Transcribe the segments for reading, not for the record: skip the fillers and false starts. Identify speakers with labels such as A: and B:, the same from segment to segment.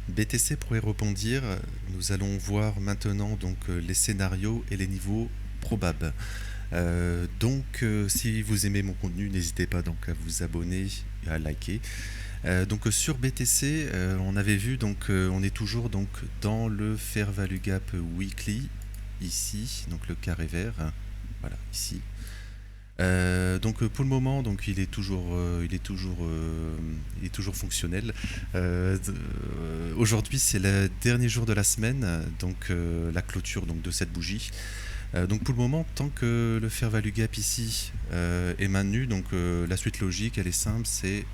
A: BTC pourrait rebondir. Nous allons voir maintenant donc les scénarios et les niveaux probables. Si vous aimez mon contenu, n'hésitez pas donc à vous abonner et à liker. Sur BTC, on avait vu on est toujours donc dans le Fair Value Gap Weekly ici, donc le carré vert, voilà ici. Pour le moment, donc il est toujours fonctionnel. Aujourd'hui, c'est le dernier jour de la semaine, la clôture donc de cette bougie. Pour le moment, tant que le fair value gap ici est maintenu, la suite logique, elle est simple, c'est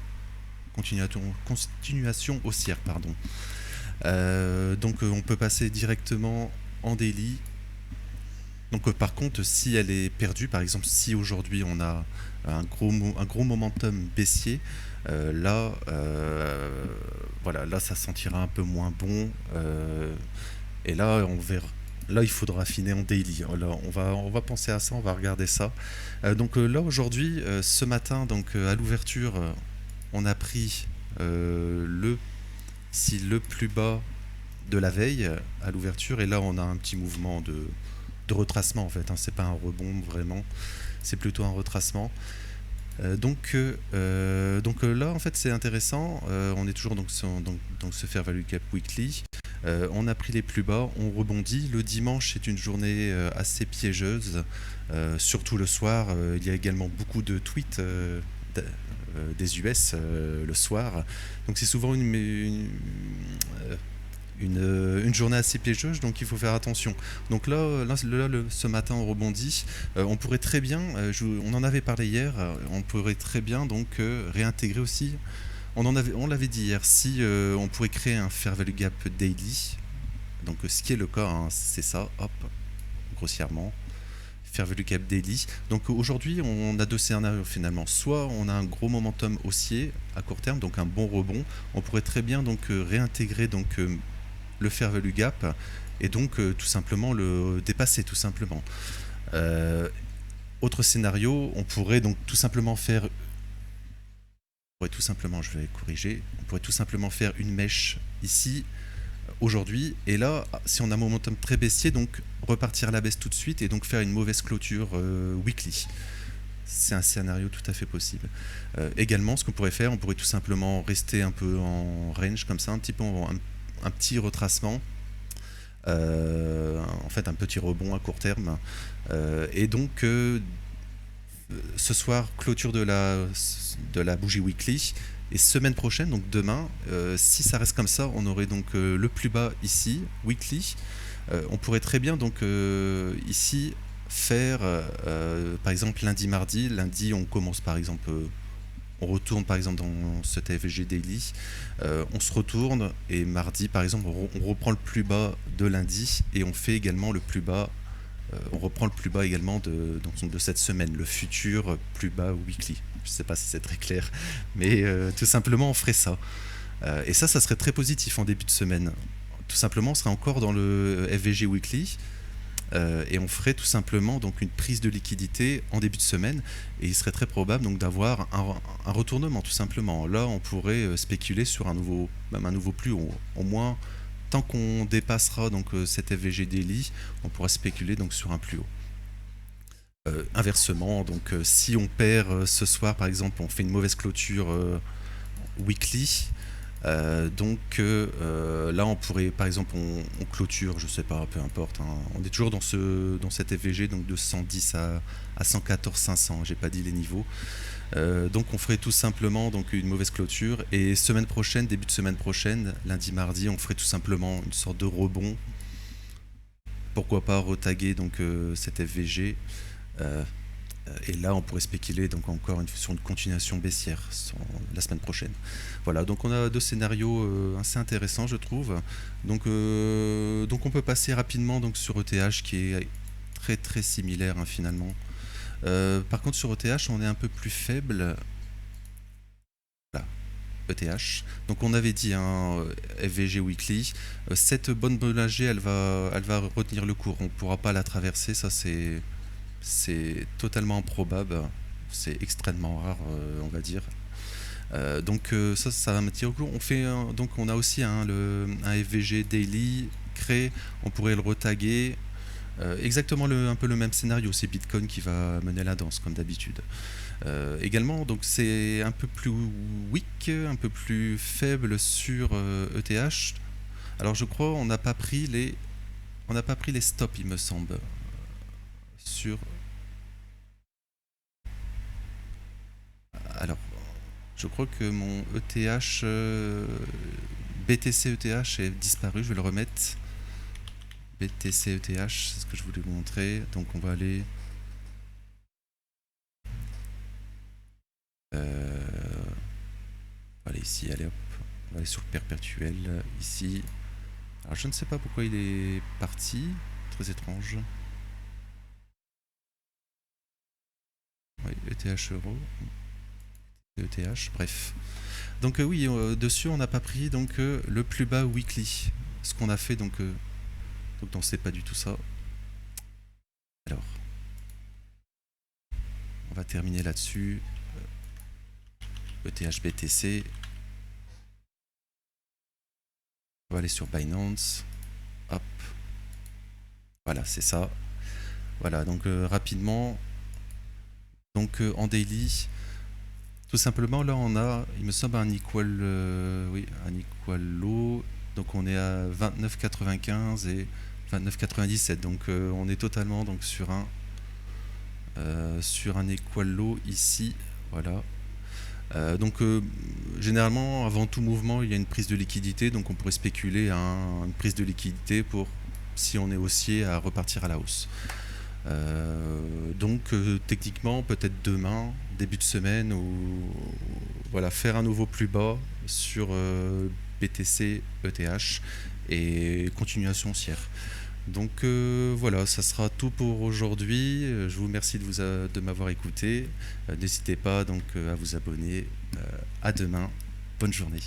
A: continuation haussière, pardon. On peut passer directement en daily. Par contre, si elle est perdue, par exemple, si aujourd'hui on a un gros momentum baissier, là ça sentira un peu moins bon. Et là, on verra. Là, il faudra affiner en daily. Là, on va penser à ça, on va regarder ça. Là, aujourd'hui, ce matin, à l'ouverture, on a pris le plus bas de la veille à l'ouverture. Et là, on a un petit mouvement de retracement en fait, hein. C'est pas un rebond vraiment, c'est plutôt un retracement. Là en fait c'est intéressant, on est toujours dans ce Fair Value Gap Weekly. On a pris les plus bas, on rebondit. Le dimanche est une journée assez piégeuse, surtout le soir. Il y a également beaucoup de tweets des US le soir, donc c'est souvent une journée assez piégeuse, donc il faut faire attention. Donc ce matin on rebondit. On pourrait très bien, on en avait parlé hier, on pourrait très bien réintégrer aussi. On l'avait dit hier, si on pourrait créer un fair value gap daily. Donc ce qui est le cas, hein, c'est ça, hop, grossièrement. Fair value gap daily. Donc aujourd'hui, on a deux scénarios finalement. Soit on a un gros momentum haussier à court terme, donc un bon rebond. On pourrait très bien réintégrer le fair value gap et tout simplement le dépasser tout simplement. Autre scénario, on pourrait tout simplement faire on pourrait tout simplement faire une mèche ici aujourd'hui, et là si on a un momentum très baissier, repartir à la baisse tout de suite et faire une mauvaise clôture weekly. C'est un scénario tout à fait possible. Également, ce qu'on pourrait faire, on pourrait tout simplement rester un peu en range comme ça, un petit peu un petit retracement, en fait un petit rebond à court terme, ce soir clôture de la bougie weekly, et semaine prochaine, donc demain, si ça reste comme ça, on aurait le plus bas ici weekly. On pourrait très bien ici faire par exemple lundi on commence par exemple on retourne par exemple dans cet FVG Daily, on se retourne, et mardi par exemple on reprend le plus bas de lundi et on fait également le plus bas, on reprend le plus bas également de cette semaine, le futur plus bas weekly. Je sais pas si c'est très clair, mais tout simplement on ferait ça. Et ça serait très positif en début de semaine. Tout simplement on serait encore dans le FVG Weekly. Et on ferait tout simplement une prise de liquidité en début de semaine, et il serait très probable d'avoir un retournement tout simplement. Là on pourrait spéculer sur un nouveau plus haut, au moins tant qu'on dépassera cet FVG daily, on pourra spéculer sur un plus haut. Inversement, si on perd ce soir par exemple, on fait une mauvaise clôture weekly, là on pourrait par exemple on clôture, je sais pas, peu importe, hein. On est toujours dans cette FVG de 110 à 114 500, j'ai pas dit les niveaux. On ferait tout simplement une mauvaise clôture, et début de semaine prochaine, lundi mardi, on ferait tout simplement une sorte de rebond. Pourquoi pas retaguer cette FVG, et là on pourrait spéculer encore sur une continuation baissière la semaine prochaine. Voilà, on a deux scénarios assez intéressants, je trouve. On peut passer rapidement sur ETH, qui est très très similaire, hein, finalement. Par contre sur ETH on est un peu plus faible. Voilà, ETH. On avait dit FVG Weekly, cette bonne bollinger elle va retenir le cours, on ne pourra pas la traverser, ça c'est totalement improbable, c'est extrêmement rare, on va dire. Ça va me tirer au clou. Donc on a aussi un FVG daily créé, on pourrait le retaguer. Exactement un peu le même scénario, c'est Bitcoin qui va mener la danse comme d'habitude. Également, donc c'est un peu plus weak, un peu plus faible sur ETH. Alors je crois on n'a pas pris les stops, il me semble, sur. Alors, je crois que mon ETH, BTC ETH est disparu. Je vais le remettre. BTC ETH, c'est ce que je voulais vous montrer. Donc on va aller. Voilà, ici, allez hop. On va aller sur le perpétuel ici. Alors je ne sais pas pourquoi il est parti. Très étrange. Oui, ETH euro. ETH, bref. Donc oui, dessus on n'a pas pris donc le plus bas weekly. Ce qu'on a fait donc non, c'est pas du tout ça. Alors, on va terminer là-dessus. ETH BTC. On va aller sur Binance. Hop. Voilà, c'est ça. Voilà, donc rapidement. Donc en daily, tout simplement, là on a, il me semble, un equal, un equal low. Donc on est à 29,95 et 29,97. Donc on est totalement donc sur un equal low ici. Voilà. Généralement, avant tout mouvement, il y a une prise de liquidité. Donc on pourrait spéculer à une prise de liquidité pour, si on est haussier, à repartir à la hausse. Techniquement, peut-être demain, début de semaine, ou voilà, faire un nouveau plus bas sur BTC, ETH et continuation haussière. Donc voilà, ça sera tout pour aujourd'hui. Je vous remercie de m'avoir écouté. N'hésitez pas donc à vous abonner. À demain. Bonne journée.